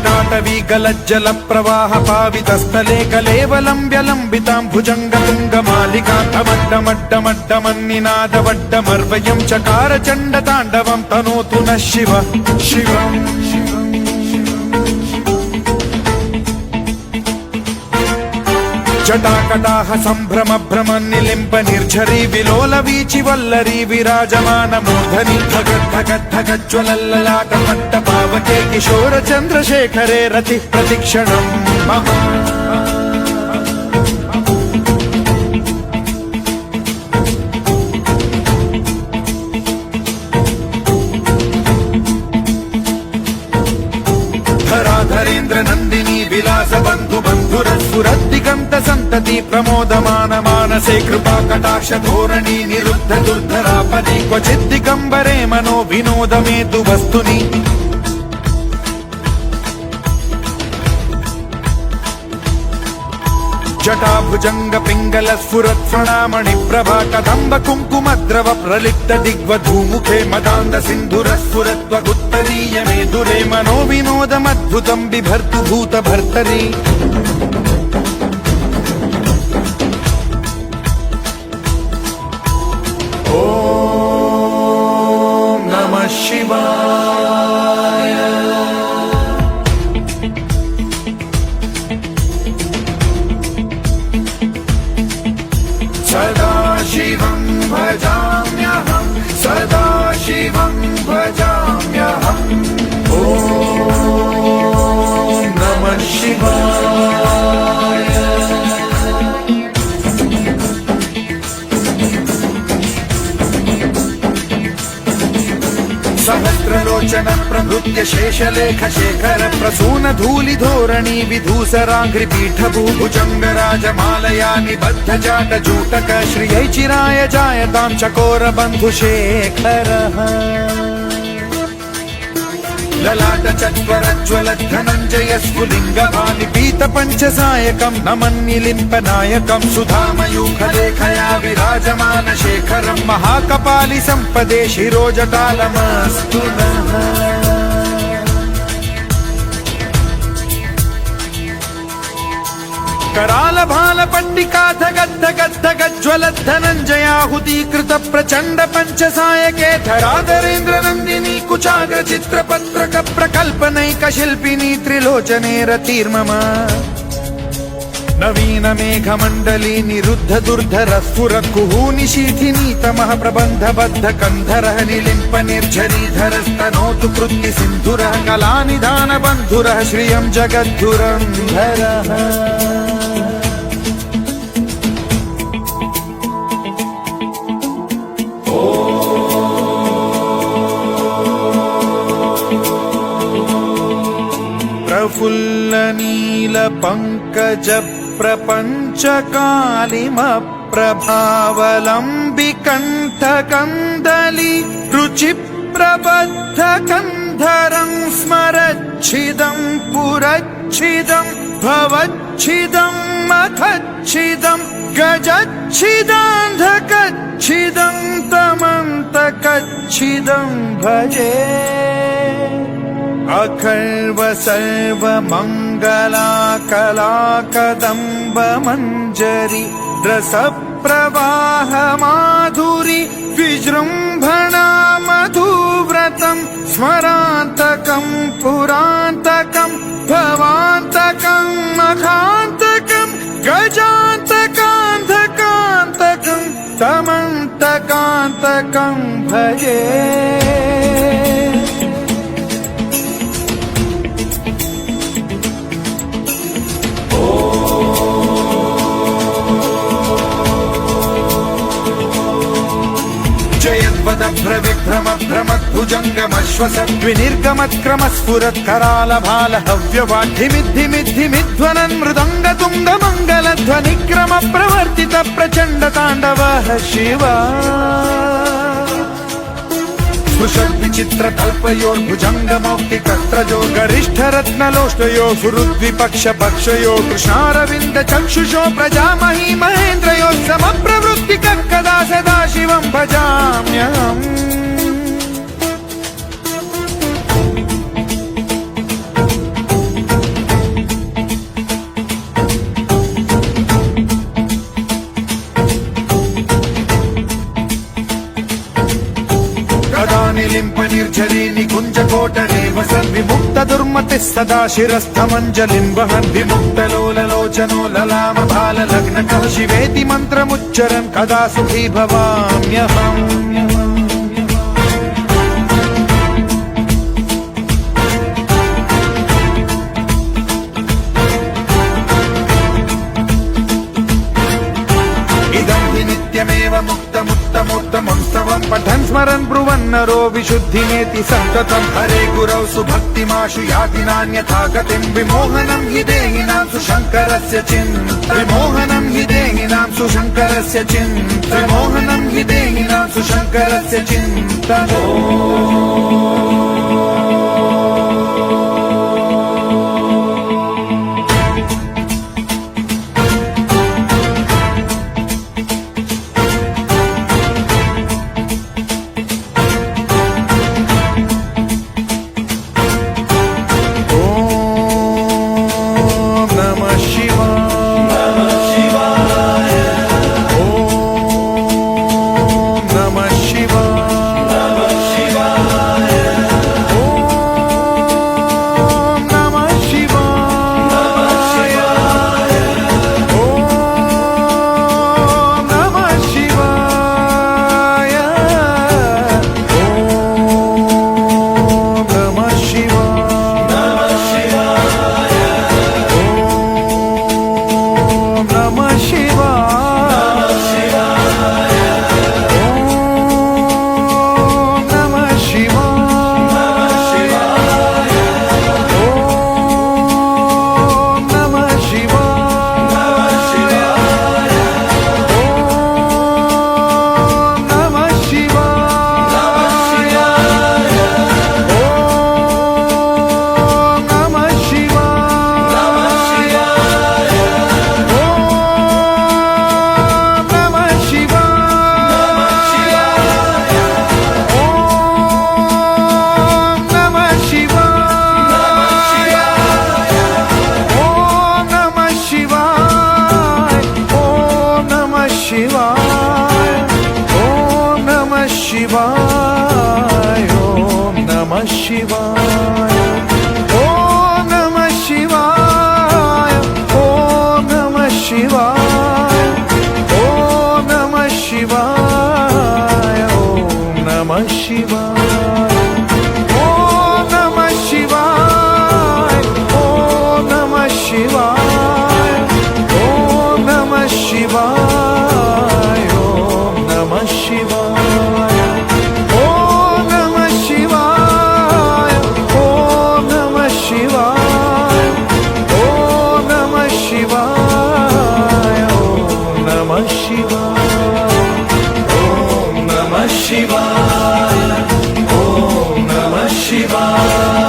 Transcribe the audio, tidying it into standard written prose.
जटाटवी गलज्जल प्रवाह पावितस्थले कलेवलम्ब्यलम्बितां भुजङ्गतुङ्गमालिकान्तमड्डमड्डमड्डमन्निनादवड्डमर्वयं चकार चण्डताण्डवं तनोतु नः शिव शिवम् जटाकटाह सम्भ्रम भ्रम निलिम्ब निर्झरी विलोल वीचि वल्लरी विराजमान मूर्धनि धगद्धगद्धगज्ज्वलल्ललाट मट्ट पावके किशोर चन्द्रशेखरे रति प्रतिक्षणम् मम धराधरेन्द्र नन्दिनी विलास बन्धु बन्धुरस्फुरद्दिगन्त सन्तति प्रमोदमान मानसे कृपा कटाक्ष धोरणी निरुद्ध दुर्धरापदि क्वचित् दिगम्बरे मनो विनोदमेतु वस्तुनि जटाभुजंग पिंगल स्फुरत् प्रणामणि प्रभा कदम्ब कुङ्कुमद्रव प्रलिप्त दिग्वधूमुखे मदान्द सिन्धुर स्फुरत्वगुत्तरीय मेदुरे मनो विनोदमद्भुतं बिभर्तु भूत भर्तरि ॐ नमः शिवाय सदा शिवं भजाम्यहं सदा शिवं भजाम्यहम् ॐ नमः शिवाय सहस्रलोचन प्रभृत्य शेषलेख शेखर प्रसून धूलि धोरणी विधूसराघ्रि पीठ भूभुजंग राजमालया निबद्ध जाट जूटक श्रियै चिराय जायतां चकोर बंधु शेखरः ललाट चत्वरज्वल धनञ्जय स्फुलिंग भानि पीत पंचसायकं नमन्निलिम्प नायकं सुधामयूखलेखया विराजमान शेखरं महाकपालि संपदे शिरोजटालमस्तु नः कराल भाल पट्टिका धगद्धगद्धगज्ज्वल धनञ्जयाहुतीकृत प्रचण्ड पंचसायके धराधरेन्द्र नन्दिनी कुचाग्र चित्रपत्रक प्रकल्पनैक शिल्पिनी त्रिलोचने रतिर्मम नवीन मेघमण्डली निरुद्ध दुर्धर स्फुर कुहूनि शीथिनी तमः प्रबन्ध बद्ध कन्धरः निलिम्प निर्झरीधरस्तनोतु कृत्ति सिन्धुरः कलानिधान बन्धुरः श्रियं जगद्धुरन्धरः प्रफुल्ल नील पंकज प्रपंच कालिम प्रभावलंबि कंठ कंदली रुचि प्रबद्ध कंधरं स्मरच्छिदं पुरच्छिदं भवच्छिदं मखच्छिदं गजच्छिदान्धकच्छिदं तमन्तकच्छिदं भजे अखर्व सर्व मंगला कला कदम्ब मंजरी रस प्रवाह माधुरी विजृंभणा मधुव्रतं स्मरान्तकं पुरान्तकं भवान्तकं मखान्तकं गजान्तकान्धकान्तकं तमन्तकान्तकं भजे विभ्रम भ्रमद्भुजङ्गमश्वसद्विनिर्गमत्क्रम स्फुरत् कराल भाल हव्यवाढ्यमिद्धिमिद्धिमिध्वनन् मृदङ्ग तुङ्ग मङ्गलध्वनिक्रम प्रवर्तित प्रचण्ड ताण्डवः शिवा स्पृशद्विचित्र कल्पयोर्भुजङ्गमौक्तिकस्त्रजो गरिष्ठ रत्नलोष्टयो सुहृद्विपक्ष पक्षयो कृष्णारविन्द चक्षुषो प्रजामही महेन्द्रयो समप्रवृत्ति कदा सदा शिवं भजाम्यहम् निर्झरी निकुञ्जकोटरे वसन् विमुक्त दुर्मतिः सदा शिरस्थमञ्जलिं वहन् विमुक्तलोललोचनो ललाम बाललग्नकः शिवेति मन्त्रमुच्चरन् कदा सुखी भवाम्यहम् नित्यमेव मुक्तमुत्तमोत्तमं पठन् स्मरन् ब्रुवन्नरो विशुद्धिमेति सन्ततम् हरे गुरौ सुभक्तिमाशु याति नान्यथा गतिं विमोहनं हि देहिनां सुशङ्करस्य विमोहनं हि देहिनां सुशङ्करस्य विमोहनं हि देहिनां सुशङ्करस्य चिन्तनो Shiva, Om Namah Shivaya.